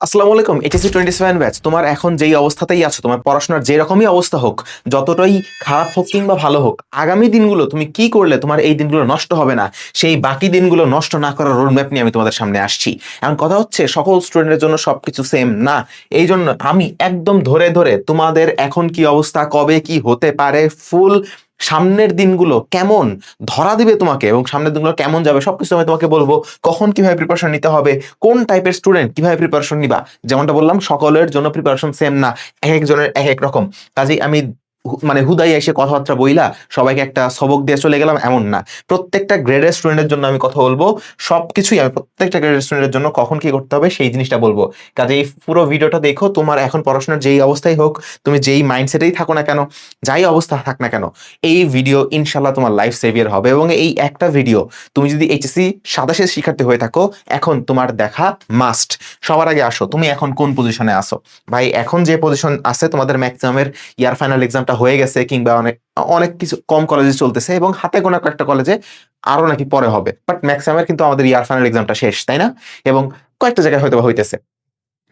আসসালামু আলাইকুম। HSC 27 batch, তোমার এখন যেই অবস্থাতেই আছো, তোমার পড়াশোনার যে রকমই অবস্থা হোক, যতটাই খারাপ হোক কিংবা ভালো হোক, আগামী দিনগুলো তুমি কি করলে তোমার এই দিনগুলো নষ্ট হবে না, সেই বাকি দিনগুলো নষ্ট না করার রোড ম্যাপ নিয়ে আমি তোমাদের সামনে আসছি। এখন কথা হচ্ছে, সকল স্টুডেন্টের জন্য সবকিছু সেম না। এই জন্য আমি একদম ধরে ধরে তোমাদের এখন কি অবস্থা, কবে কি হতে পারে, ফুল সামনের দিনগুলো কেমন ধরা দিবে তোমাকে এবং সামনের দিনগুলো কেমন যাবে সবকিছু আমি তোমাকে বলবো। কখন কিভাবে প্রিপারেশন নিতে হবে, কোন টাইপের স্টুডেন্ট কিভাবে প্রিপারেশন নিবা। যেমনটা বললাম, সকলের জন্য প্রিপারেশন সেম না, এক একজনের এক এক রকম। কাজেই আমি মানে হুদাই এসে কথাবার্তা বইলা সবাইকে একটা সবক দিয়ে চলে গেলাম এমন না। প্রত্যেকটা গ্রেডের স্টুডেন্টের জন্য আমি কথা বলবো, সবকিছুই আমি প্রত্যেকটা গ্রেডের স্টুডেন্টের জন্য কখন কি করতে হবে সেই জিনিসটা বলবো। কাজে এই পুরো ভিডিওটা দেখো, তোমার এখন পড়াশোনার যেই অবস্থায় হোক, তুমি যেই মাইন্ডসেটেই থাকো না কেন, যাই অবস্থা থাক না কেন, এই ভিডিও ইনশাল্লাহ তোমার লাইফ সেভিয়ার হবে। এবং এই একটা ভিডিও তুমি যদি এইচএসসি 27 শিক্ষার্থী হয়ে থাকো, এখন তোমার দেখা মাস্ট। সবার আগে আসো, তুমি এখন কোন পজিশনে আসো? ভাই, এখন যে পজিশন আছে, তোমাদের ম্যাক্সিমামের ইয়ার ফাইনাল এক্সামটা হয়ে গেছে, কিংবা অনেক অনেক কিছু কম কলেজে চলতেছে এবং হাতে গোনা কয়েকটা কলেজে আরো নাকি পরে হবে, বাট ম্যাক্সিমামের কিন্তু আমাদের ইয়ার ফাইনাল এক্সামটা শেষ, তাই না? এবং কয়েকটা জায়গায় হয়তো হইতেছে।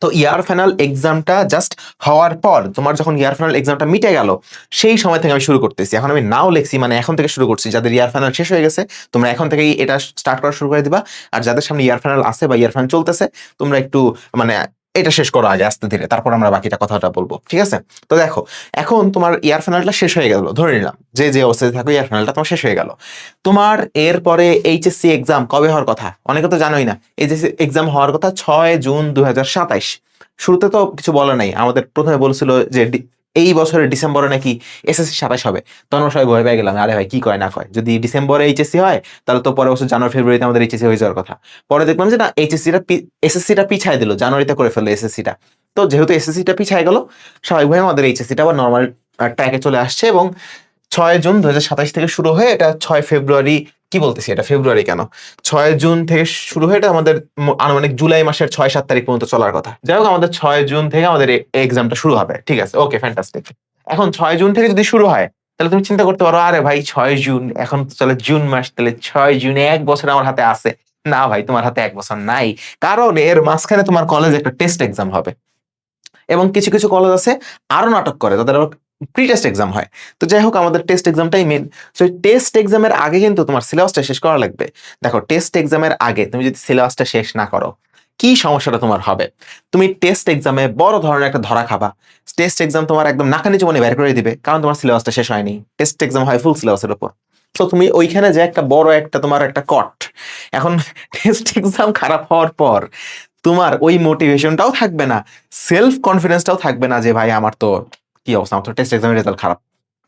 তো ইয়ার ফাইনাল এক্সামটা জাস্ট হওয়ার পর, তোমার যখন ইয়ার ফাইনাল এক্সামটা মিটে গেল, সেই সময় থেকে আমি শুরু করতেছি। এখন আমি নাও লেখছি, মানে এখন থেকে শুরু করছি। যাদের ইয়ার ফাইনাল শেষ হয়ে গেছে, তোমরা এখন থেকেই এটা স্টার্ট করা শুরু করে দিবা। আর যাদের সামনে ইয়ার ফাইনাল আছে বা ইয়ার ফাইনাল চলতেছে, তোমরা একটু মানে এটা শেষ করো আগে আস্তে ধীরে, তারপর আমরা বাকিটা কথাটা বলবো, ঠিক আছে? তো দেখো, এখন তোমার ইয়ার ফাইনালটা শেষ হয়ে গেল, ধরে নিলাম যে যে অবস্থায় থাকো ইয়ার ফাইনালটা তোমার শেষ হয়ে গেল। তোমার এরপরে এইচএসসি এক্সাম কবে হওয়ার কথা? অনেকে তো জানোই না। এইচএসসি এক্সাম হওয়ার কথা 6 জুন 2027। শুরুতে তো কিছু বলে নাই, আমাদের প্রথমে বলছিল যে এই বছরের ডিসেম্বরে নাকি এসএসসি 27 হবে। তখন আমরা সবাই ভয় পেয়ে গেলাম, আরে ভাই কি কয় না কয়, যদি ডিসেম্বরে এইচএসসি হয় তাহলে তো পরের বছর জানুয়ারি ফেব্রুয়ারিতে আমাদের এইচএসসি হয়ে যাওয়ার কথা। পরে দেখলাম যে না, এসএসসিটা পিছায় দিল, জানুয়ারিতে করে ফেললো এসএসসিটা। তো যেহেতু এসএসসিটা পিছায় গেল, স্বাভাবিকভাবে আমাদের এইচএসসিটা আবার নর্মাল ট্র্যাকে চলে আসছে এবং 6 জুন 2027 থেকে শুরু হয়ে এটা 6 ফেব্রুয়ারি, কি বলতেছি এটা ফেব্রুয়ারি কেন, 6 জুন থেকে শুরু হয়ে এটা আমাদের আনুমানিক জুলাই মাসের 6-7 তারিখ পর্যন্ত চলার কথা। যাই হোক, আমাদের 6 জুন থেকে আমাদের এক্সামটা শুরু হবে, ঠিক আছে? ওকে, ফ্যান্টাস্টিক। এখন 6 জুন থেকে যদি শুরু হয়, তাহলে তুমি চিন্তা করতে পারো, আরে ভাই 6 জুন, এখন তো চলে জুন মাস, তাহলে 6 জুনে 1 বছর আমার হাতে আছে। না ভাই, তোমার হাতে 1 বছর নাই, কারণ এর মাঝখানে তোমার কলেজে একটা টেস্ট এক্সাম হবে। এবং কিছু কিছু কলেজ আছে আরো নাটক করে, তাদের আবার প্রি টেস্ট এক্সাম হয়। তো যাই হোক, আমাদের টেস্ট এক্সামটাই মেন। সো টেস্ট এক্সামের আগে কিন্তু তোমার সিলেবাসটা শেষ করা লাগবে। দেখো, টেস্ট এক্সামের আগে তুমি যদি সিলেবাসটা শেষ না করো, কি সমস্যাটা তোমার হবে? তুমি টেস্ট এক্সামে বড় ধরনের একটা ধরা খাবা। টেস্ট এক্সাম তোমার একদম নাকানি চুবানি বের করে দিবে, কারণ তোমার সিলেবাসটা শেষ হয়নি। টেস্ট এক্সাম হয় ফুল সিলেবাসের উপর। তো তুমি ওইখানে যে একটা বড় একটা তোমার একটা কট। এখন টেস্ট এক্সাম খারাপ হওয়ার পর তোমার ওই মোটিভেশনটাও থাকবে না, সেলফ কনফিডেন্সটাও থাকবে না যে ভাই আমার তো কি অবস্থা, আমার তো টেস্ট এক্সামের রেজাল্ট খারাপ।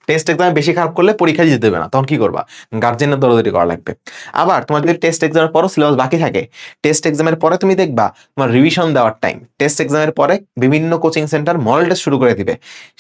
টেস্ট এক্সামে বেশি খারাপ করলে পরীক্ষা দিতে দেবে না, তখন কি করবা? গার্জেনের দৌড়াদৌড়ি করা লাগবে। আবার তোমার যদি টেস্ট এক্সামের পরও সিলেবাস বাকি থাকে, টেস্ট এক্সামের পরে তুমি দেখবা তোমার রিভিশন দেওয়ার টাইম। টেস্ট এক্সামের পরে বিভিন্ন কোচিং সেন্টার মডেল টেস্ট শুরু করে দিবে।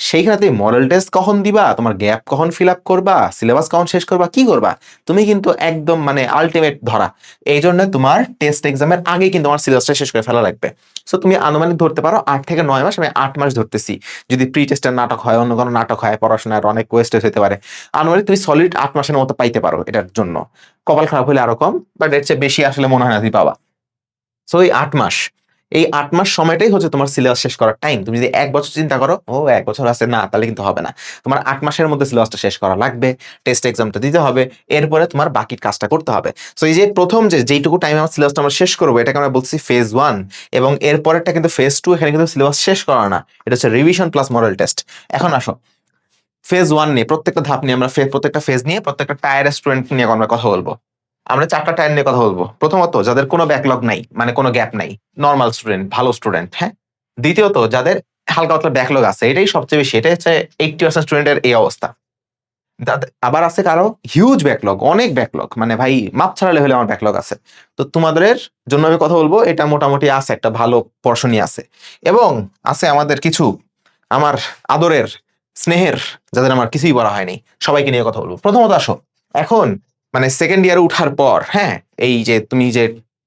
সেইখানে তুমি মডেল টেস্ট কখন দিবা, তোমার গ্যাপ কখন ফিল আপ করবা, সিলেবাস কখন শেষ করবা, কি করবা, তুমি কিন্তু একদম মানে আলটিমেট ধরা। এই জন্য তোমার টেস্ট এক্সামের আগে কিন্তু আমার সিলেবাসটা শেষ করে ফেলা লাগবে। সো তুমি আনুমানিক ধরতে পারো 8 থেকে 9 মাস, আমি 8 মাস ধরতেছি। যদি প্রি টেস্টের নাটক হয়, অন্য কোনো নাটক হয়, পড়াশোনার অনেক ওয়েস্টেজ হতে পারে, আনুমানিক তুমি সলিড 8 মাসের মতো পাইতে পারো এটার জন্য। কপাল খারাপ হলে আরো কম, বাট এর চেয়ে বেশি আসলে মনে হয় না তুমি পাবা। সো এই 8 মাস, এই 8 মাস সময়টাই হচ্ছে তোমার সিলেবাস শেষ করার টাইম। তুমি যদি 1 বছর চিন্তা করো, ও 1 বছর আছে, না, তাহলে কিন্তু হবে না। তোমার 8 মাসের মধ্যে সিলেবাসটা শেষ করা লাগবে, টেস্ট এক্সামটা দিতে হবে, এরপরে তোমার বাকি কাজটা করতে হবে। সো এই যে প্রথম যেইটুকু টাইমে আমার সিলেবাসটা আমরা শেষ করবো, এটাকে আমরা বলছি ফেজ 1। এবং এরপরেরটা কিন্তু ফেজ 2, এখানে কিন্তু সিলেবাস শেষ করা না, এটা হচ্ছে রিভিশন প্লাস মডেল টেস্ট। এখন আসো ফেজ 1 নিয়ে, প্রত্যেকটা ধাপ নিয়ে আমরা প্রত্যেকটা ফেজ নিয়ে, প্রত্যেকটা টায়ারের স্টুডেন্ট নিয়ে আমরা কথা বলবো। আমরা 4টা টায়ার নিয়ে কথা বলবো। প্রথমত, যাদের কোনো ব্যাকলগ নাই, মানে কোনো গ্যাপ নাই, নর্মাল স্টুডেন্ট, ভালো স্টুডেন্ট, হ্যাঁ। দ্বিতীয়ত, যাদের হালকা পাতলা ব্যাকলগ আছে, এটাই সবচেয়ে বেশি, এটা হচ্ছে 80% স্টুডেন্টের এই অবস্থা। আবার আছে কারো হিউজ ব্যাকলগ, অনেক ব্যাকলগ, মানে ভাই মাপ ছাড়া লেভেলে আমার ব্যাকলগ আছে। তো তোমাদের জন্য আমি কথা বলবো, এটা মোটামুটি আছে, একটা ভালো পর্শনই আছে। এবং আছে আমাদের কিছু আমার আদরের, স্নেহের, যাদের আমার কিছুই বলা হয়নি, সবাইকে নিয়ে কথা বলবো। প্রথমত আসো, এখন মানে সেকেন্ড ইয়ারে উঠার পর, হ্যাঁ, এই যে তুমি যে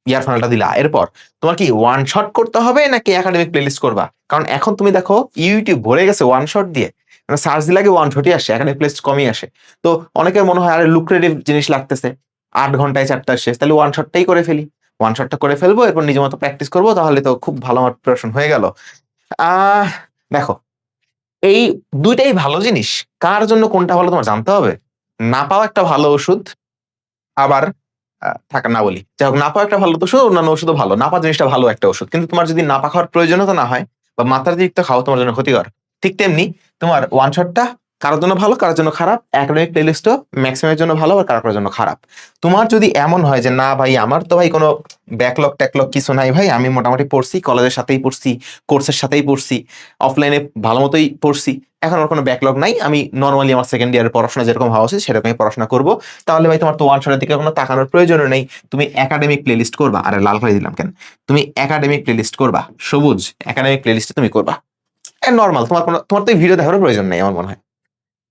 ইয়ার ফাইনালটা দিলা, এরপর তোমার কি ওয়ান শট করতে হবে নাকি একাডেমিক প্লেলিস্ট করবা? কারণ এখন তুমি দেখো ইউটিউব ভরে গেছে ওয়ান শট দিয়ে, মানে সার্চ দিলে আগে ওয়ান শটই আসে, একাডেমিক প্লেলিস্ট কমই আসে। তো অনেকের মনে হয় আরে লুক্রেটিভ জিনিস লাগতেছে, 8 ঘন্টায় চ্যাপ্টার শেষ, তাহলে ওয়ান শটটাই করে ফেলি। ওয়ান শটটা করে ফেলবো, এরপর নিজের মতো প্র্যাকটিস করবো, তাহলে তো খুব ভালো আমার প্রিপারেশন হয়ে গেল। আহ দেখো, এই দুইটাই ভালো জিনিস, কার জন্য কোনটা ভালো তোমার জানতে হবে। না পাওয়া একটা ভালো ওষুধ, আবার থাক না বলি। যাই হোক, নাপা একটা ভালো ওষুধ, অন্যান্য ওষুধও ভালো। নাপা জিনিসটা ভালো একটা ওষুধ। কিন্তু তোমার যদি নাপা খাওয়ার প্রয়োজনীয়তা না হয় বা মাত্রাতিরিক্ত খাও তোমার জন্য ক্ষতিকর। ঠিক তেমনি তোমার ওয়ান শটটা কারোর জন্য ভালো, কারোর জন্য খারাপ। একাডেমিক প্লেলিস্টও ম্যাক্সিমামের জন্য ভালো আর কারোর জন্য খারাপ। তোমার যদি এমন হয় যে না ভাই আমার তো ভাই কোনো ব্যাকলগ ট্যাকলগ কিছু নাই ভাই, আমি মোটামুটি পড়ছি, কলেজের সাথেই পড়ছি, কোর্সের সাথেই পড়ছি, অফলাইনে ভালো মতোই পড়ছি, এখন আমার কোনো ব্যাকলগ নাই, আমি নর্মালি আমার সেকেন্ড ইয়ারের পড়াশোনা যেরকম হওয়া উচিত সেরকমই পড়াশোনা করবো, তাহলে ভাই তোমার তো ওয়ান শটের দিকে কোনো তাকানোর প্রয়োজনও নেই। তুমি একাডেমিক প্লেলিস্ট করবা। আরে লাল করে দিলাম কেন? তুমি একাডেমিক প্লেলিস্ট করবা, সবুজ একাডেমিক প্লেলিস্টে তুমি করবা। নর্মাল, তোমার তো ভিডিও দেখারও প্রয়োজন নেই আমার মনে হয়।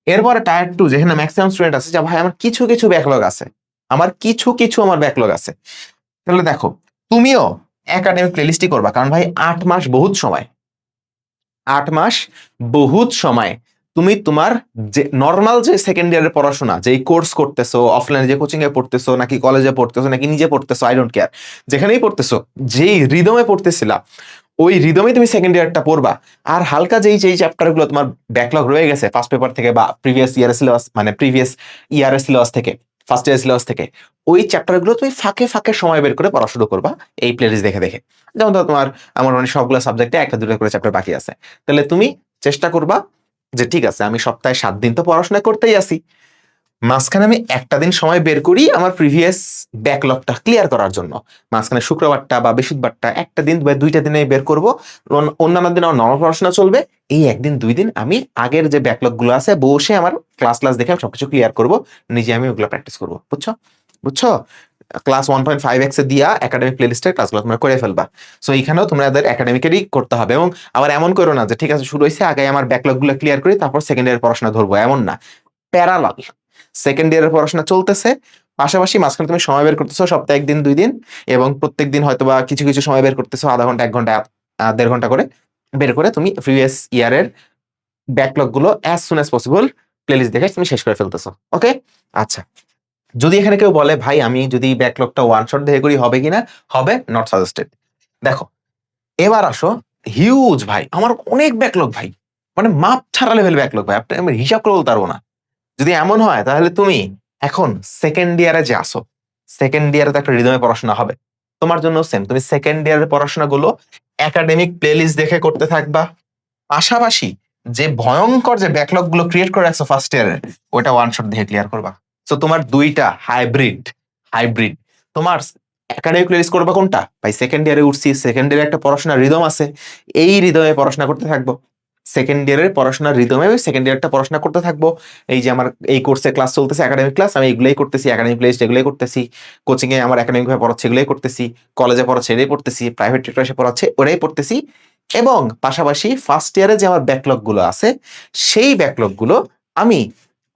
এরপরে টায়ার টু, যেখানে ম্যাক্সিমাম স্টুডেন্ট আছে, যা ভাই আমার কিছু কিছু ব্যাকলগ আছে, আমার ব্যাকলগ আছে, তাহলে দেখো তুমিও একাডেমিক প্লেলিস্টই করবা। কারণ ভাই 8 মাস বহুত সময়, 8 মাস বহুত সময়। তুমি তোমার যে নর্মাল যে সেকেন্ড ইয়ারের পড়াশোনা, যেই কোর্স করতেছো, অফলাইনে যে কোচিং এ পড়তেছো, নাকি কলেজে পড়তেছো, নাকি নিজে পড়তেছো, আই ডোন্ট কেয়ার, যেখানেই পড়তেছো, যেই রিদমে পড়তেছিলা ওই রিদমে তুমি সেকেন্ড ইয়ারটা পড়বা। আর হালকা যেই চ্যাপ্টার গুলো তোমার ব্যাকলগ রয়ে গেছে ফার্স্ট পেপার থেকে বা প্রিভিয়াস ইয়ারের সিলেবাস, মানে প্রিভিয়াস ইয়ারের সিলেবাস থেকে, ফার্স্ট ইয়ার সিলেবাস থেকে, ওই চ্যাপ্টার গুলো তুমি ফাঁকে ফাঁকে সময় বের করে পড়া শুরু করবা এই প্লেলিস্ট দেখে দেখে। যেমন ধরো তোমার আমার মানে সবগুলো সাবজেক্টে একটা দুটো করে চ্যাপ্টার বাকি আছে, তাহলে তুমি চেষ্টা করবা যে ঠিক আছে আমি সপ্তাহে 7 দিন তো পড়াশোনা করতেই আসি, মাঝখানে আমি একটা দিন সময় বের করি আমার প্রিভিয়াস ব্যাকলগটা ক্লিয়ার করার জন্য। মাঝখানে শুক্রবারটা বা বৃহস্পতিবারটা একটা দিন বা 2টা দিনে বের করব, অন্যান্য দিন আমার নর্মাল পড়াশোনা চলবে। এই একদিন 2 দিন আমি আগের যে ব্যাকলগ গুলো আছে বসে আমার ক্লাস দেখে আমি সবকিছু ক্লিয়ার করব, নিজে আমি ওগুলো প্র্যাকটিস করবো। বুঝছো? বুঝছো? ক্লাস 1.5x এ দিয়া একাডেমিক প্লেলিস্টের ক্লাসগুলো তোমরা করে ফেলবা। সো এইখানেও তোমাদের একাডেমিকেরই করতে হবে। এবং আবার এমন করো না যে ঠিক আছে শুরু হয়েছে আগে আমার ব্যাকলগ গুলো ক্লিয়ার করি তারপর সেকেন্ড ইয়ার পড়াশোনা ধরবো, এমন না। প্যারালাল সেকেন্ড ইয়ারের পড়াশোনা চলতেছে, পাশাপাশি মাঝখানে তুমি সময় বের করতেছো সপ্তাহে 1 দিন 2 দিন, এবং প্রত্যেক দিন হয়তো বা কিছু কিছু সময় বের করতেছো, আধা ঘন্টা 1 ঘন্টা 1.5 ঘন্টা করে বের করে তুমি প্রিভিয়াস ইয়ারের ব্যাকলগ গুলো as soon as possible playlist দেখে তুমি শেষ করে ফেলতেছো। ওকে, আচ্ছা। যদি এখানে কেউ বলে ভাই আমি যদি ব্যাকলগটা ওয়ান শট দেখে করি হবে কিনা, হবে, নট সাজেস্টেড। দেখো এবার আসো, হিউজ ভাই আমার অনেক ব্যাকলগ ভাই, মানে মাপ ছাড়া লেভেল ব্যাকলগ ভাই, আপনি আমি হিসাব করে বলতে পারবো না। যদি এমন হয় তাহলে তুমি এখন সেকেন্ড ইয়ারে যে আসো, সেকেন্ড ইয়ারে তো একটা রিদমে পড়াশোনা হবে, তোমার জন্য সেম, তুমি সেকেন্ড ইয়ারের পড়াশোনাগুলো একাডেমিক প্লেলিস্ট দেখে করতে থাকবা। পাশাপাশি যে ভয়ঙ্কর যে ব্যাকলগ গুলো ক্রিয়েট করে রাখছো ফার্স্ট ইয়ারে, ওটা ওয়ান শট দেখে ক্লিয়ার করবা। সো তোমার দুইটা হাইব্রিড, হাইব্রিড তোমার একাডেমিক প্লেলিস্ট করবা কোনটা ভাই? সেকেন্ড ইয়ারে উঠছি, সেকেন্ড ইয়ারে একটা পড়াশোনার রিদম আছে, এই রিদমে পড়াশোনা করতে থাকবো। সেকেন্ড ইয়ারের পড়াশোনার রিদমে সেকেন্ড ইয়ারটা পড়াশোনা করতে থাকবো। এই যে আমার এই কোর্সে ক্লাস চলতেছে একাডেমিক ক্লাস, আমি এগুলোই করতেছি, একাডেমিক প্লেলিস্ট এগুলোই করতেছি, কোচিং এ আমার একাডেমিক ভাবে পড়াচ্ছে এগুলোই করতেছি, কলেজে পড়াচ্ছে এটাই পড়তেছি, প্রাইভেট টিউটর এসে পড়াচ্ছে ওটাই পড়তেছি। এবং পাশাপাশি ফার্স্ট ইয়ারে যে আমার ব্যাকলগ গুলো আছে সেই ব্যাকলগ গুলো আমি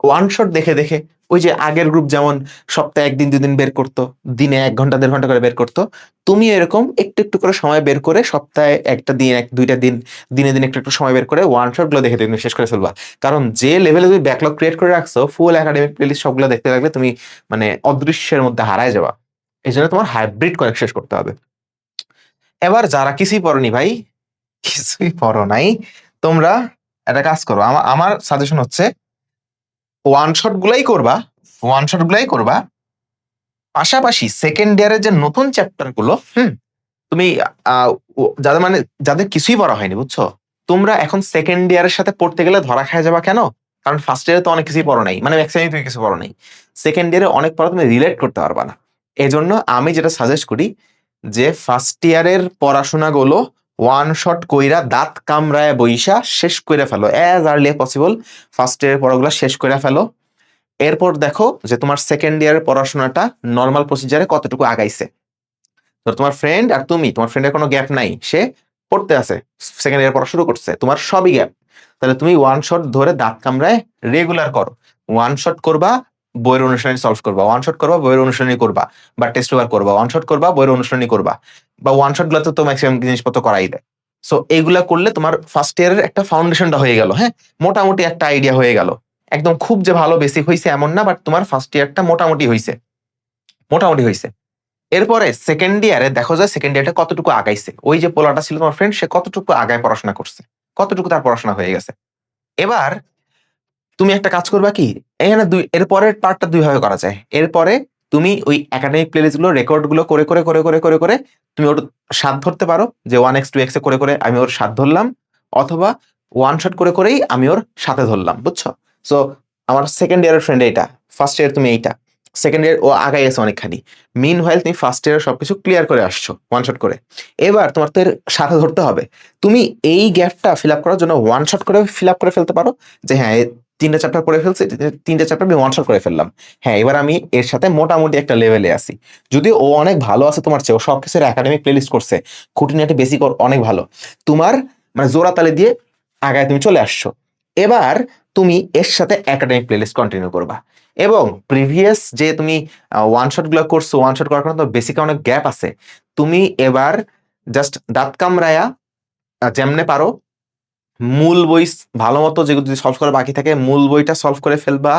ওয়ান শট দেখে দেখে, ওই যে আগের গ্রুপ যেমন সপ্তাহে 1 দিন 2 দিন বের করতো, দিনে 1 ঘন্টা 1.5 ঘন্টা করে বের করতো, তুমি এরকম একটু একটু করে সময় বের করে সপ্তাহে একটা দিন 2টা দিন, দিনে দিনে একটু একটু সময় বের করে ওয়ান শট গুলো দেখে তুমি শেষ করে ফেলবা। কারণ যে লেভেলে তুমি ব্যাকলগ ক্রিয়েট করে রাখছো, ফুল একাডেমিক প্লেলিস্ট সবগুলো দেখতে লাগলে তুমি মানে অদৃশ্যের মধ্যে হারায় যাবা। এই জন্য তোমার হাইব্রিড করে শেষ করতে হবে। এবার যারা কিছুই পড়নি ভাই, কিছুই পড়ো নাই, তোমরা একটা কাজ করো, আমার আমার সাজেশন হচ্ছে ওয়ান শট গুলাই করবা, ওয়ান শট গুলাই করবা। পাশাপাশি সেকেন্ড ইয়ারের যে নতুন চ্যাপ্টার গুলো, তুমি যাদের মানে যাদের কিছুই পড়া হয়নি, বুঝছো, তোমরা এখন সেকেন্ড ইয়ারের সাথে পড়তে গেলে ধরা খায় যাবা। কেন? কারণ ফার্স্ট ইয়ারে তো অনেক কিছুই পড়ো নাই, মানে ম্যাক্সিমাম তুমি কিছু পড়ো নাই। সেকেন্ড ইয়ারে অনেক পড়া তুমি রিলেট করতে পারবা না। এজন্য আমি যেটা সাজেস্ট করি যে ফার্স্ট ইয়ারের পড়াশোনাগুলো ওয়ান শট কইরা দাঁত কামড়ায় বইসা শেষ করে ফেলো, অ্যাজ আর্লি পসিবল ফার্স্ট ইয়ারের পড়াগুলো শেষ করে ফেলো। এরপর দেখো যে তোমার সেকেন্ড ইয়ারের পড়াশোনাটা নর্মাল প্রসিজারে কতটুকু আগাইছে। তো তোমার ফ্রেন্ড আর তুমি, তোমার ফ্রেন্ডের কোনো গ্যাপ নাই, সে পড়তে আছে, সেকেন্ড ইয়ার পড়া শুরু করছে, তোমার সবই গ্যাপ। তাহলে তুমি ওয়ান শট ধরে দাঁত কামড়ায় রেগুলার করো। ওয়ান শট করবা, বইয়ের অনুশীলনী সলভ করবা, ওয়ান শট করবা, বইয়ের অনুশীলনী করবা, বা টেস্ট পেপার করবা, ওয়ান শট করবা, বইয়ের অনুশীলনী করবা, বা ওয়ান শট গুলো তো ম্যাক্সিমাম জিনিসপত্র করাই দেয়। সো এইগুলা করলে তোমার ফার্স্ট ইয়ারের একটা ফাউন্ডেশনটা হয়ে গেল, হ্যাঁ, মোটামুটি একটা আইডিয়া হয়ে গেল। একদম খুব যে ভালো বেসিক হয়েছে এমন না, বাট তোমার ফার্স্ট ইয়ারটা মোটামুটি হয়েছে, মোটামুটি হয়েছে। এরপরে সেকেন্ড ইয়ারে দেখো যে সেকেন্ড ইয়ারটা কতটুকু আগাইছে, ওই যে পোলাটা ছিল তোমার ফ্রেন্ড, সে কতটুকু আগায় পড়াশোনা করছে, কতটুকু তার পড়াশোনা হয়ে গেছে। এবার তুমি একটা কাজ করবা কি, এখানে এরপরের পার্টটা দুই ভাবে করা যায়। এরপরে তুমি ওই একাডেমিক প্লেলিস্ট গুলো রেকর্ড গুলো করে করে করে করে করে করে তুমি ওর স্বাদ ধরতে পারো, যে 1x 2x এ করে করে আমি ওর স্বাদ ধরলাম, অথবা ওয়ান শট করে করেই আমি ওর সাথে ধরলাম, বুঝছো? সো আমার সেকেন্ড ইয়ারের ফ্রেন্ড এইটা, ফার্স্ট ইয়ার তুমি এইটা, সেকেন্ড ইয়ার ও আগাই গেছে অনেকখানি। মিন হোয়াইল তুমি ফার্স্ট ইয়ার সবকিছু ক্লিয়ার করে আসছো ওয়ান শট করে। এবার তোমার তো এর সাথে ধরতে হবে। তুমি এই গ্যাপটা ফিল আপ করার জন্য ওয়ান শট করে ফিল আপ করে ফেলতে পারো, যে হ্যাঁ 3টে চ্যাপ্টার পড়ে ফেলছি, 3টে চ্যাপ্টার আমি ওয়ান শট করে ফেললাম, হ্যাঁ এবার আমি এর সাথে মোটামুটি একটা লেভেলে আছি। যদিও ও অনেক ভালো আছে তোমার চেয়ে, ও সবকিছুর একাডেমিক প্লেলিস্ট করছে, খুঁটিনাটি বেসিক ওর অনেক ভালো, তোমার মানে জোড়া তালে দিয়ে আগায় তুমি চলে আসছো। এবার তুমি এর সাথে একাডেমিক প্লেলিস্ট কন্টিনিউ করবা, এবং প্রিভিয়াস যে তুমি ওয়ান শট গুলো করছো, ওয়ান শট করার কারণে তো বেসিক অনেক গ্যাপ আছে, তুমি এবার জাস্ট দাঁত কামড়ায়া যেমনে পারো মূল বই ভালো মতো যেগুলো যদি সলভ করা বাকি থাকে মূল বইটা সলভ করে ফেলবা,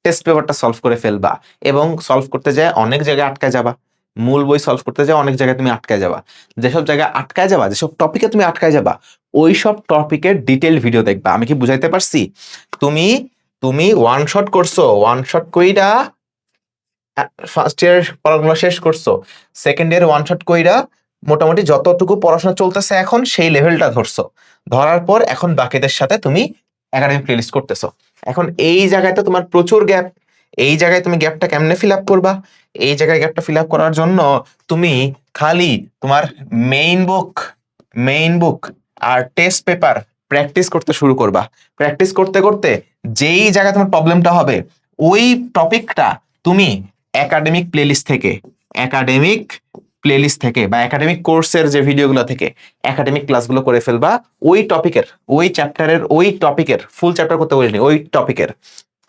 টেস্ট পেপারটা সলভ করে ফেলবা, এবং সলভ করতে যায় অনেক জায়গায় আটকায় যাবা। মূল বই সলভ করতে যায় অনেক জায়গায় তুমি আটকায় যাবা, যেসব জায়গায় আটকায় যাবা, যেসব টপিকে তুমি আটকায় যাবা, ওই সব টপিকের ডিটেল ভিডিও দেখবা। আমি কি বুঝাইতে পারছি? তুমি তুমি ওয়ান শট করছো, ওয়ান শট কইরা ফার্স্ট ইয়ার পড়াগুলো শেষ করছো, সেকেন্ড ইয়ার ওয়ান শট কইরা মোটামুটি যতটুকু পড়াশোনা চলতেছে এখন সেই লেভেলটা ধরছো, ধরার পর এখন বাকিদের সাথে তুমি একাডেমিক প্লেলিস্ট করতেছো। এখন এই জায়গায় তো তোমার প্রচুর গ্যাপ, এই জায়গায় তুমি গ্যাপটা কেমনে ফিল আপ করবা? এই জায়গায় গ্যাপটা ফিল আপ করার জন্য তুমি খালি তোমার মেইন বুক আর টেস্ট পেপার প্র্যাকটিস করতে শুরু করবা। প্র্যাকটিস করতে করতে যেই জায়গায় তোমার প্রবলেমটা হবে, ওই টপিকটা তুমি একাডেমিক প্লেলিস্ট থেকে বা একাডেমিক কোর্সের যে ভিডিওগুলো থেকে একাডেমিক ক্লাসগুলো করে ফেলবা, ওই টপিকের, ওই চ্যাপ্টারের, ওই টপিকের, ফুল চ্যাপ্টার করতে বলিনি, ওই টপিকের।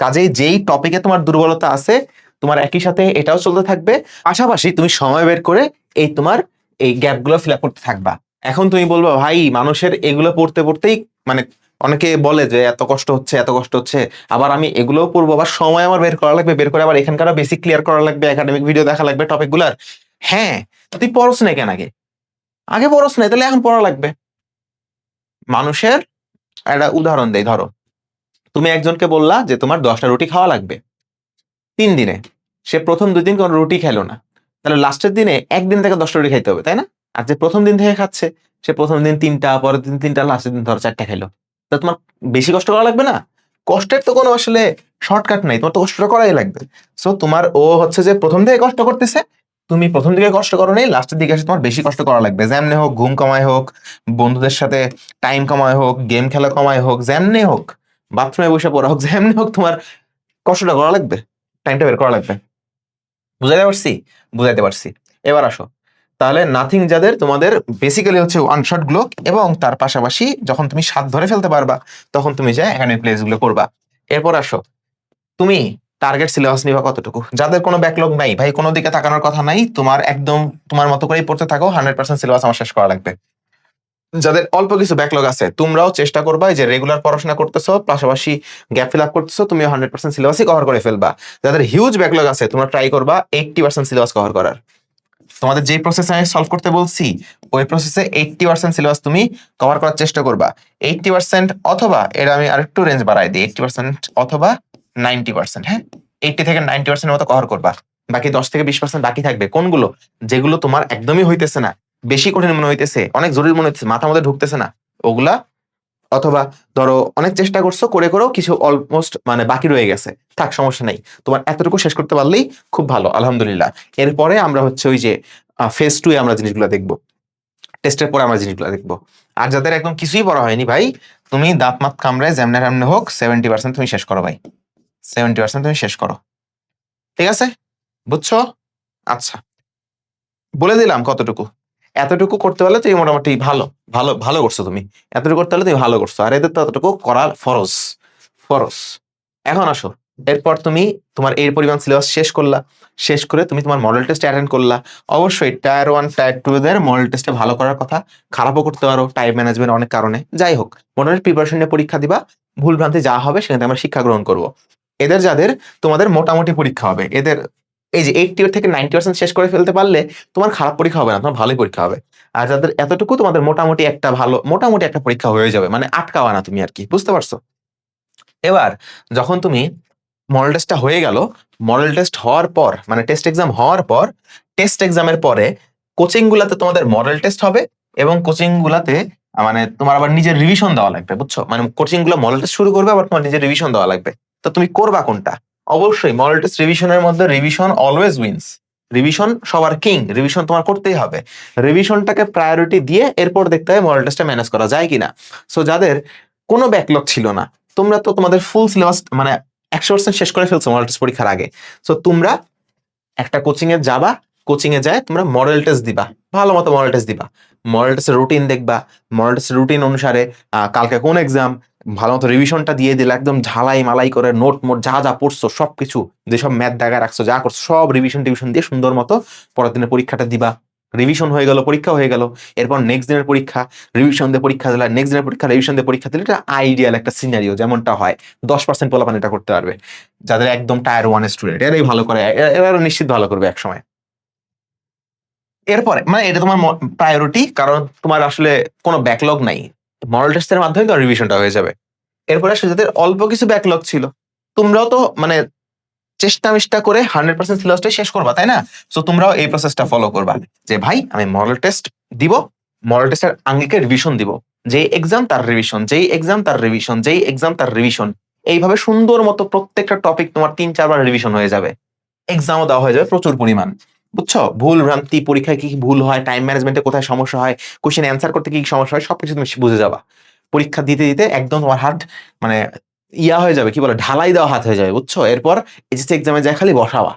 কাজেই যেই টপিকে তোমার দুর্বলতা আছে, তোমার একই সাথে এটাও চলতে থাকবে, পাশাপাশি তুমি সময় বের করে এই তোমার এই গ্যাপগুলো ফিল আপ করতে থাকবা। এখন তুমি বলবো ভাই মানুষের এগুলো পড়তে পড়তেই মানে অনেকে বলে যে এত কষ্ট হচ্ছে, এত কষ্ট হচ্ছে, আবার আমি এগুলোও পড়বো, আবার সময় আমার বের করা লাগবে, বের করে আবার এখানকার বেসিক ক্লিয়ার করা লাগবে, একাডেমিক ভিডিও দেখা লাগবে টপিক গুলার। হ্যাঁ, তুই পড়স না কেন? আগে আগে পড়স না, তাহলে এখন পড়া লাগবে। মানুষের একটা উদাহরণ দেই, ধরো তুমি একজনকে বললা যে তোমার 10টা রুটি খাওয়া লাগবে 3 দিনে, সে প্রথম 2 দিন কোনো রুটি খেলো না, তাহলে লাস্টের দিনে একদিন থেকে 10টা রুটি খাইতে হবে, তাই না? আর যে প্রথম দিন থেকে খাচ্ছে, সে প্রথম দিন 3টা, পরের দিন 3টা, লাস্টের দিন ধরো 4টা খাইলো, তা তোমার বেশি কষ্ট করা লাগবে না? কষ্টের তো কোনো আসলে শর্টকাট নাই, তোমার তো কষ্টটা করাই লাগবে। সো তোমার ও হচ্ছে যে প্রথম থেকে কষ্ট করতেছে, তুমি প্রথম দিকে কষ্ট করো নাই, লাস্টের দিকে এসে তোমার বেশি কষ্ট করা লাগবে, যেমনে হোক, ঘুম কমায় হোক, বন্ধুদের সাথে টাইম কমায় হোক, গেম খেলা কমায় হোক, যেমনে হোক, বাথরুমে বসে পড়া হোক, যেমনে হোক, তোমার কষ্টটা করা লাগবে, টাইমটা বের করা লাগবে। বুঝাইতে পারছি? বুঝাইতে পারছি। এবার আসো, তাহলে নাথিং যাদের তোমাদের বেসিক্যালি হচ্ছে ওয়ান শট গুলো, এবং তার পাশাপাশি যখন তুমি স্বাদ ধরে ফেলতে পারবা তখন তুমি যে এখানে প্লেস গুলো করবা। এরপর আসো, তুমি টার্গেট সিলেবাস নিবা কতটুকু? যাদের কোনো ব্যাকলগ নাই ভাই, কোনো দিকে তাকানোর কথা নাই, তোমার একদম তোমার মতো করেই পড়তে থাকো, 100% সিলেবাস আমার শেষ করা লাগবে। যাদের অল্প কিছু ব্যাকলগ আছে, তোমরাও চেষ্টা করবা যে রেগুলার পড়াশোনা করতেছো, পাশাপাশি গ্যাপ ফিল আপ করতেছো, তুমি 100% সিলেবাসই কভার করে ফেলবা। যাদের হিউজ ব্যাকলগ আছে, তোমরা ট্রাই করবা 80% সিলেবাস কভার করার। তোমাদের যে প্রসেসে আমি সলভ করতে বলছি, ওই প্রসেসে 80% সিলেবাস তুমি কভার করার চেষ্টা করবা। 80%, অথবা এর আমি আরেকটু রেঞ্জ বাড়াই দিই, 80% অথবা 90%, হ্যাঁ 80 থেকে 90% মতো কভার করবা। বাকি 10 থেকে 20% বাকি থাকবে, কোনগুলো? যেগুলো তোমার একদমই হইতেছে না, বেশি কঠিন মনে হইতেছে, অনেক জরুরি মনে হইতেছে, মাথার মধ্যে ঢুকতেছে না, ওগুলা। অথবা ধরো অনেক চেষ্টা করছো, করে করেও কিছু অলমোস্ট মানে বাকি রয়ে গেছে, থাক সমস্যা নাই, তোমার এতটুকু শেষ করতে পারলেই খুব ভালো, আলহামদুলিল্লাহ। এরপরে আমরা হচ্ছে ওই যে ফেজ 2 এ আমরা জিনিসগুলো দেখবো, টেস্টের পরে আমরা জিনিসগুলো দেখবো। আর যাদের একদম কিছুই পড়া হয়নি ভাই, তুমি দাঁত মাত কামড়ায় যেমনে যেমনে হোক 70% তুমি শেষ করো ভাই, 70% তুমি শেষ করো, ঠিক আছে? বুঝছো? আচ্ছা, বলে দিলাম কতটুকু। এতটুকু করতে পারলে তুমি মোটামুটি ভালো ভালো ভালো করছো তুমি, এতটুকু করতে পারলে তুমি ভালো করছো, আর এদের তো এতটুকু করা ফরজ, ফরজ। এখন আসো, এরপর তুমি তোমার এর পরিমাণ সিলেবাস শেষ করলা, শেষ করে তুমি তোমার মডেল টেস্ট অ্যাটেন্ড করলা। অবশ্যই টায়ার 1 টায়ার 2 দের মডেল টেস্টে ভালো করার কথা, খারাপও করতে পারো টাইম ম্যানেজমেন্ট অনেক কারণে, যাই হোক মোটামুটি প্রিপারেশন নিয়ে পরীক্ষা দিবা, ভুল ভ্রান্তি যা হবে সেখানে আমরা শিক্ষা গ্রহণ করব। এদের যাদের তোমাদের মোটামুটি পরীক্ষা হবে, এদের এই যে 80 থেকে 90% শেষ করে ফেলতে পারলে তোমার খারাপ পরীক্ষা হবে না, তোমার ভালোই পরীক্ষা হবে। আর যাদের এতটুকু, তোমাদের মোটামুটি একটা পরীক্ষা হয়ে যাবে, মানে আটকাওয়া না তুমি আর কি, বুঝতে পারছো? এবার যখন তুমি মডেল টেস্টটা হয়ে গেল, মডেল টেস্ট হওয়ার পর মানে টেস্ট এক্সাম হওয়ার পর, টেস্ট এক্সামের পরে কোচিং গুলাতে তোমাদের মডেল টেস্ট হবে, এবং কোচিং গুলাতে মানে তোমার আবার নিজের রিভিশন দেওয়া লাগবে, বুঝছো? মানে কোচিং গুলো মডেল টেস্ট শুরু করবে, আবার তোমার নিজের রিভিশন দেওয়া লাগবে। তো তুমি করবা কোনটা? অবশ্যই মডেল টেস্ট রিভিশনের মধ্যে রিভিশন অলওয়েজ উইন্স। রিভিশন সবার কিং, রিভিশন তোমার করতেই হবে। রিভিশনটাকে প্রায়োরিটি দিয়ে এরপর দেখতে হবে মডেল টেস্টটা ম্যানেজ করা যায় কিনা। সো যাদের কোনো ব্যাকলগ ছিল না, তোমরা তো তোমাদের ফুল সিলেবাস মানে 100% শেষ করে ফেলছো মডেল টেস্ট পরীক্ষার আগে। সো তোমরা একটা কোচিং এ যাবা, কোচিং এ যায় তোমরা মডেল টেস্ট দিবা, ভালো মতো মডেল টেস্ট দিবা, মডেল টেস্টের রুটিন দেখবা, মডেল টেস্টের রুটিন অনুসারে কালকে কোন এক্সাম, ভালো মতো রিভিশনটা দিয়ে দিলে একদম ঝালাই মালাই করে নোট মোট যা যা পড়ছো সবকিছু, যেসব ম্যাথ দাগায় রাখছো যা করছো সব রিভিশন টিভিশন দিয়ে সুন্দর মতো পরের দিনের পরীক্ষাটা দিবা। রিভিশন হয়ে গেল, পরীক্ষা হয়ে গেল, এরপর নেক্সট দিনের পরীক্ষা, রিভিশন দিয়ে পরীক্ষা দিলে, নেক্সট দিনের পরীক্ষা, রিভিশন দিয়ে পরীক্ষা দিলে, এটা আইডিয়াল একটা সিনারিও, যেমনটা হয় 10% পোলাপান এটা করতে পারবে, যাদের একদম টায়ার 1 স্টুডেন্ট, এরাই ভালো করে, এরা নিশ্চিত ভালো করবে এক সময়। এরপরে মানে এটা তোমার প্রায়োরিটি, কারণ তোমার আসলে কোনো ব্যাকলগ নাই, মডেল টেস্টের মাধ্যমে তোমার রিভিশনটা হয়ে যাবে। এরপরে আসলে যাদের অল্প কিছু ব্যাকলগ ছিল, তোমরাও তো মানে চেষ্টা মিষ্টা করে 100% সিলেবাসটাই শেষ করবা, তাই না? সো তোমরাও এই প্রসেসটা ফলো করবা, যে ভাই আমি মডেল টেস্ট দিব, মডেল টেস্টের আঙ্গিকে রিভিশন দিব, যেই এক্সাম তার রিভিশন, যেই এক্সাম তার রিভিশন, যেই এক্সাম তার রিভিশন, এইভাবে সুন্দর মতো প্রত্যেকটা টপিক তোমার 3-4 বার রিভিশন হয়ে যাবে, এক্সামও দেওয়া হয়ে যাবে প্রচুর পরিমাণ, বুঝছো? ভুল ভ্রান্তি, পরীক্ষায় কি কি ভুল হয়, টাইম ম্যানেজমেন্টে কোথায় সমস্যা হয়, কোশ্চেন অ্যান্সার করতে কি কি সমস্যা হয়, সবকিছু তুমি বুঝে যাবা। পরীক্ষা দিতে দিতে একদম তোমার হাত মানে ইয়া হয়ে যাবে, কি বলে, ঢালাই দেওয়া হাত হয়ে যাবে, বুঝছো? এরপর এইচএসসি এক্সামে যায় খালি বসাবা।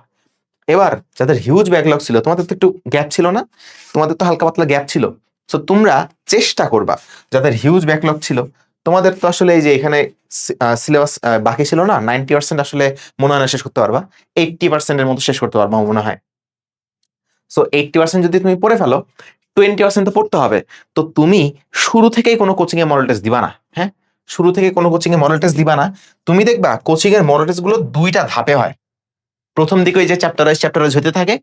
এবার যাদের হিউজ ব্যাকলগ ছিল, তোমাদের তো একটু গ্যাপ ছিল না? তোমাদের তো হালকা পাতলা গ্যাপ ছিল। সো তোমরা চেষ্টা করবা, যাদের হিউজ ব্যাকলগ ছিল, তোমাদের তো আসলে এই যে এখানে সিলেবাস বাকি ছিল না, 90% আসলে মনে হয় না শেষ করতে পারবা, 80% এর মতো শেষ করতে পারবা মনে হয়। সো 80% যদি তুমি পড়ে ফেলো, 20% তো পড়তে হবে। তো তুমি শুরু থেকেই কোনো কোচিং এ মডেল টেস্ট দিবা না, হ্যাঁ? শুরু থেকে কোনো কোচিং এ মডেল টেস্ট দিবা না। তুমি দেখবা কোচিং এর মডেল টেস্ট গুলো 2টা ধাপে হয়। প্রথম দিকে ওই যে চ্যাপ্টার ওয়াইজ হতে থাকে,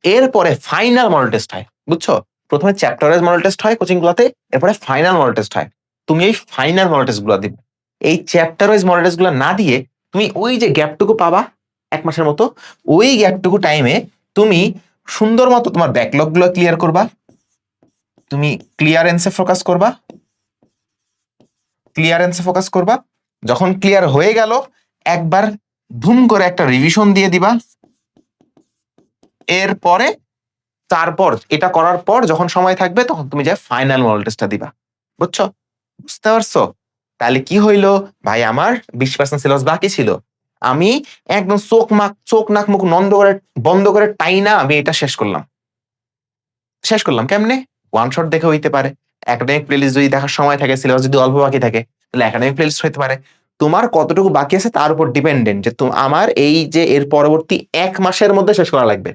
এরপরে ফাইনাল মডেল টেস্ট হয়, বুঝছো? প্রথমে চ্যাপ্টার ওয়াইজ মডেল টেস্ট হয় কোচিং গুলোতে, এরপরে ফাইনাল মডেল টেস্ট হয়। তুমি এই ফাইনাল মডেল টেস্ট গুলো দিবে। এই চ্যাপ্টার ওয়াইজ মডেল টেস্ট গুলো না দিয়ে তুমি ওই যে গ্যাপটুকু পাবা 1 মাসের মতো, ওই গ্যাপটুকু টাইমে তুমি সুন্দর মতো তোমার ব্যাকলগ গুলো ক্লিয়ার করবা, তুমি ক্লিয়ারেন্সে ফোকাস করবা, ক্লিয়ারেন্সে ফোকাস করবা। যখন ক্লিয়ার হয়ে গেল, একবার ধুম করে একটা রিভিশন দিয়ে দিবা। এরপরে তারপর এটা করার পর যখন সময় থাকবে, তখন তুমি যে ফাইনাল মডেল টেস্টটা দিবা, বুঝছো? বুঝতে পারছো? তাহলে কি হইলো ভাই, আমার 20% সিলেবাস বাকি ছিল, আমি একদম চোখ নাক মুখ বন্ধ করে টাইনা আমি এটা শেষ করলাম। শেষ করলাম কেমনে? ওয়ান শট দেখে হইতে পারে, একাডেমিক প্লেলিস্ট যদি দেখার সময় থাকে, সিলেবাস যদি অল্প বাকি থাকে, তাহলে একাডেমিক প্লেলিস্ট হইতে পারে। তোমার কতটুকু বাকি আছে তার উপর ডিপেন্ডেন্ট, যে আমার এই যে এর পরবর্তী 1 মাসের মধ্যে শেষ করা লাগবে।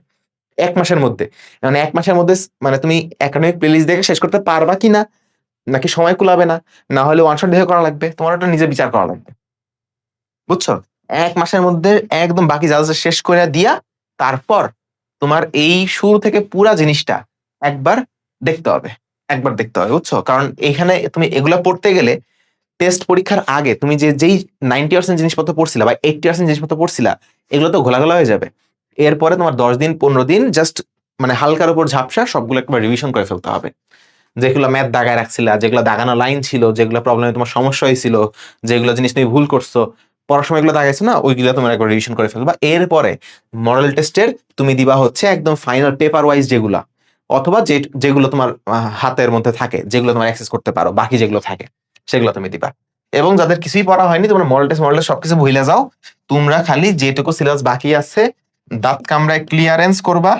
1 মাসের মধ্যে, মানে 1 মাসের মধ্যে মানে তুমি একাডেমিক প্লেলিস্ট দেখে শেষ করতে পারবা কিনা, নাকি সময় কুলাবে না, না হলে ওয়ান শট দেখে করা লাগবে, তোমার ওটা নিজে বিচার করা লাগবে, বুঝছো? 1 মাসের মধ্যে একদম বাকি যা যা শেষ করে দিয়া, তারপর তোমার এই শুরু থেকে পুরা জিনিসটা একবার দেখতে হবে, একবার দেখতে হবে, বুঝছো? কারণ এখানে তুমি এগুলা পড়তে গেলে টেস্ট পরীক্ষার আগে তুমি যেই 90% জিনিসপত্র পড়ছিলা বা 80% জিনিসপত্র পড়ছিলা, এগুলো তো ঘোলাঘোলা হয়ে যাবে। এরপরে তোমার 10 দিন 15 দিন জাস্ট মানে হালকার উপর ঝাপসা সবগুলো একবার রিভিশন করে ফেলতে হবে। যেগুলো ম্যাথ দাগায় রাখছিলা, যেগুলো দাগানো লাইন ছিল, যেগুলো প্রবলেমে তোমার সমস্যা হয়েছিল, যেগুলো জিনিস তুমি ভুল করছো, পড়ার সময় এগুলো দাগাইছো না, ওইগুলো তোমার একবার রিভিশন করে ফেলবা। এরপরে মডেল টেস্টের তুমি দিবা হচ্ছে একদম ফাইনাল পেপার ওয়াইজ যেগুলা, অথবা যেগুলো তোমার হাতের মধ্যে থাকে, যেগুলো তোমার অ্যাক্সেস করতে পারো, বাকি যেগুলো থাকে সেগুলো তুমি দিবা। এবং যাদের কিছুই পড়া হয়নি, তোমরা মডেল টেস্ট সবকিছু ভুলে যাও, তোমরা খালি যেটুকু সিলেবাস বাকি আছে দাঁত কামড়ায় ক্লিয়ারেন্স করবা,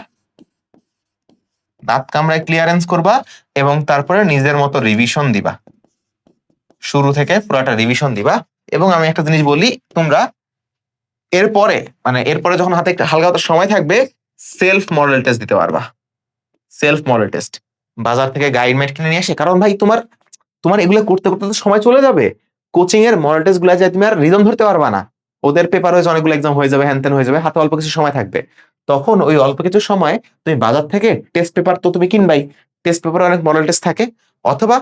দাঁত কামড়ায় ক্লিয়ারেন্স করবা, এবং তারপরে নিজের মতো রিভিশন দিবা, শুরু থেকে পুরোটা রিভিশন দিবা। এবং আমি একটা জিনিস বলি, তোমরা এরপরে মানে এরপরে যখন হাতে একটা হালকা সময় থাকবে, সেলফ মডেল টেস্ট দিতে পারবা। সেলফ মডেল টেস্ট বাজার থেকে গাইডমেট কিনে নিয়ে আসে, কারণ ভাই তোমার তোমার এগুলো করতে করতে তো সময় চলে যাবে। কোচিং এর মডেল টেস্ট গুলা যায় তুমি আর রিদম ধরতে পারবা না, ওদের পেপার হয়েছে অনেকগুলো এক্সাম হয়ে যাবে, হ্যান ত্যান হয়ে যাবে, হাতে অল্প কিছু সময় থাকবে। তখন ওই অল্প কিছু সময় তুমি বাজার থেকে টেস্ট পেপার তো তুমি কিনবাই, টেস্ট পেপারে অনেক মডেল টেস্ট থাকে, অথবা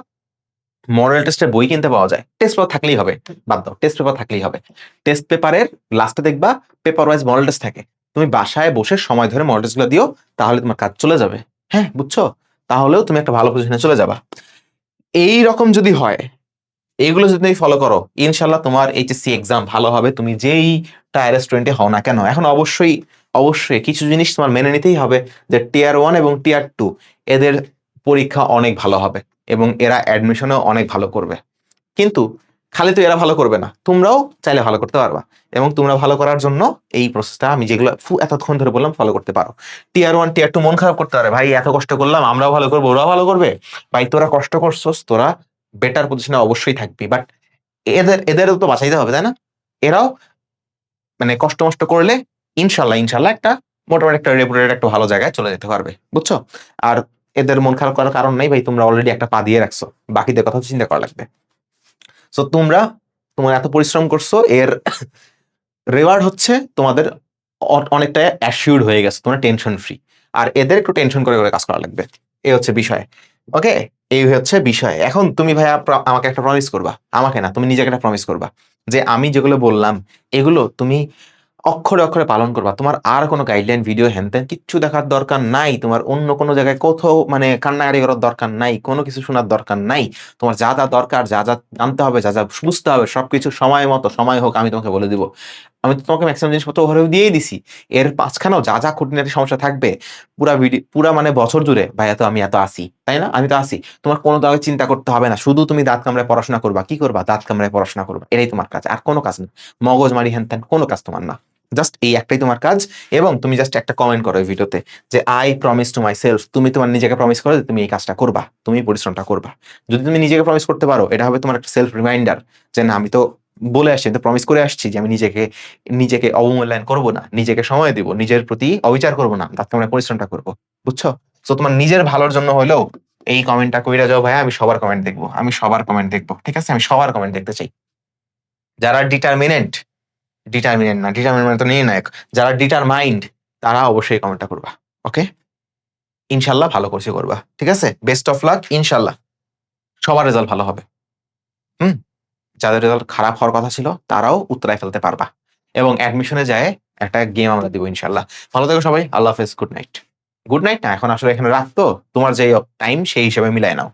মডেল টেস্টের বই কিনতে পাওয়া যায়, টেস্ট পেপার থাকলেই হবে, বাদ দাও, টেস্ট পেপার থাকলেই হবে। টেস্ট পেপারের লাস্টে দেখবা পেপার ওয়াইজ মডেল টেস্ট থাকে, তুমি বাসায় বসে সময় ধরে মডেল টেস্টগুলো দিও, তাহলে তোমার কাজ চলে যাবে। হ্যাঁ, বুঝছো? তাহলেও তুমি একটা ভালো পজিশনে চলে যাবা। এই রকম যদি হয়, এইগুলো যদি তুমি ফলো করো, ইনশাল্লাহ তোমার এইচএসসি এক্সাম ভালো হবে, তুমি যেই টায়ার রেস্টুরেন্টে হও না কেন। এখন অবশ্যই অবশ্যই কিছু জিনিস তোমার মেনে নিতেই হবে, যে টিয়ার 1 এবং টিয়ার 2 এদের পরীক্ষা অনেক ভালো হবে এবং এরা অ্যাডমিশনও অনেক ভালো করবে। কিন্তু খালি তো এরা ভালো করবে না, তোমরাও চাইলে ভালো করতে পারবা, এবং তোমরা ভালো করার জন্য এই প্রসেসটা আমি যেগুলো এতক্ষণ ধরে বললাম ফলো করতে পারো। টিয়ার 1 টিয়ার 2 মন খারাপ করতে পারে, ভাই এত কষ্ট করলাম, আমরাও ভালো করবো, ওরাও ভালো করবে। ভাই তোরা কষ্ট করছস, তোরা বেটার পজিশনে অবশ্যই থাকবি, বাট এদেরও তো বাঁচাইতে হবে, তাই না? এরাও মানে কষ্ট মষ্ট করলে ইনশাল্লাহ ইনশাল্লাহ একটা মোটামুটি একটা রেপুটেড একটা ভালো জায়গায় চলে যেতে পারবে, বুঝছো? আর এদের মন খারাপ করার কারণ নাই ভাই, তোমরা অলরেডি একটা পা দিয়ে রাখছো, বাকিদের কথা চিন্তা করা লাগবে। সো তোমরা এত পরিশ্রম করছো, এর রেওয়ার্ড হচ্ছে তোমাদের অনেকটা অ্যাসিউরড হয়ে গেছে, তোমরা টেনশন ফ্রি। আর এদের একটু টেনশন করে করে কাজ করা লাগবে, এই হচ্ছে বিষয়। ওকে, এই হচ্ছে বিষয়। এখন তুমি ভাইয়া আমাকে একটা প্রমিস করবা, আমাকে না, তুমি নিজেকে একটা প্রমিস করবা, যে আমি যেগুলো বললাম এগুলো তুমি অক্ষরে অক্ষরে পালন করবা। তোমার আর কোনো গাইডলাইন ভিডিও হ্যানত্যান কিচ্ছু দেখার দরকার নাই, তোমার অন্য কোনো জায়গায় কোথাও মানে কান্নাকাটি করার দরকার নাই, কোনো কিছু শোনার দরকার নাই। তোমার যা যা দরকার, যা যা জানতে হবে, যা যা বুঝতে হবে, সবকিছু সময় মতো, সময় হোক, আমি তোমাকে বলে দিব। আমি তো তোমাকে ম্যাক্সিমাম জিনিসপত্র ওভাবে দিয়েই দিছি। এর মাঝখানেও যা যা খুঁটিনাটি সমস্যা থাকবে, পুরা মানে বছর জুড়ে ভাইয়া তো আমি এত আসি, তাই না? আমি তো আসি, তোমার কোনো দাগে চিন্তা করতে হবে না, শুধু তুমি দাঁত কামড়ায় পড়াশোনা করবা। কি করবা? দাঁত কামড়ায় পড়াশোনা করবা, এটাই তোমার কাজ, আর কোনো কাজ নেই। মগজ মারি হ্যান ত্যান কোনো কাজ তোমার না, জাস্ট এই একটাই তোমার কাজ। এবং তুমি জাস্ট একটা কমেন্ট করো এই ভিডিওতে, যে I promise to my self. তুমি তোমার নিজেকে প্রমিস করো যে তুমি এই কাজটা করবা, তুমি পরিশ্রমটা করবা। যদি তুমি নিজেকে প্রমিস করতে পারো, এটা হবে তোমার একটা সেলফ রিমাইন্ডার, যে না আমি তো বলে আসছি, আমি তো প্রমিস করে আসছি যে আমি নিজেকে নিজেকে অবমূল্যায়ন করবো না, নিজেকে সময় দিব, নিজের প্রতি অবিচার করবো না, তাতে আমরা পরিশ্রমটা করবো, বুঝছো? তো তোমার নিজের ভালোর জন্য হলেও এই কমেন্টটা কইরা যাও ভাইয়া, আমি সবার কমেন্ট দেখবো, আমি সবার কমেন্ট দেখবো, ঠিক আছে? আমি সবার কমেন্ট দেখতে চাই। যারা ডিটারমিনেন্ট, ডিটারমিনেন্ট না, ডিটারমিনেন্ট মানে তো নির্ণায়ক, যারা ডিটারমাইন্ড, তারা অবশ্যই কমেন্টটা করবা। ওকে, ইনশাল্লাহ ভালো করছি করবা, ঠিক আছে? বেস্ট অফ লাক, ইনশাল্লাহ সবার রেজাল্ট ভালো হবে। হুম, যাদের রেজাল্ট খারাপ হওয়ার কথা ছিল তারাও উত্তরায় ফেলতে পারবা, এবং অ্যাডমিশনে যায় একটা গেম আমরা দিব ইনশাল্লাহ। ভালো থেকো সবাই, আল্লাহ হাফেজ, গুড নাইট। গুড নাইট না, এখন আসলে এখানে রাত তো, তোমার যে টাইম সেই হিসেবে মিলাই নাও।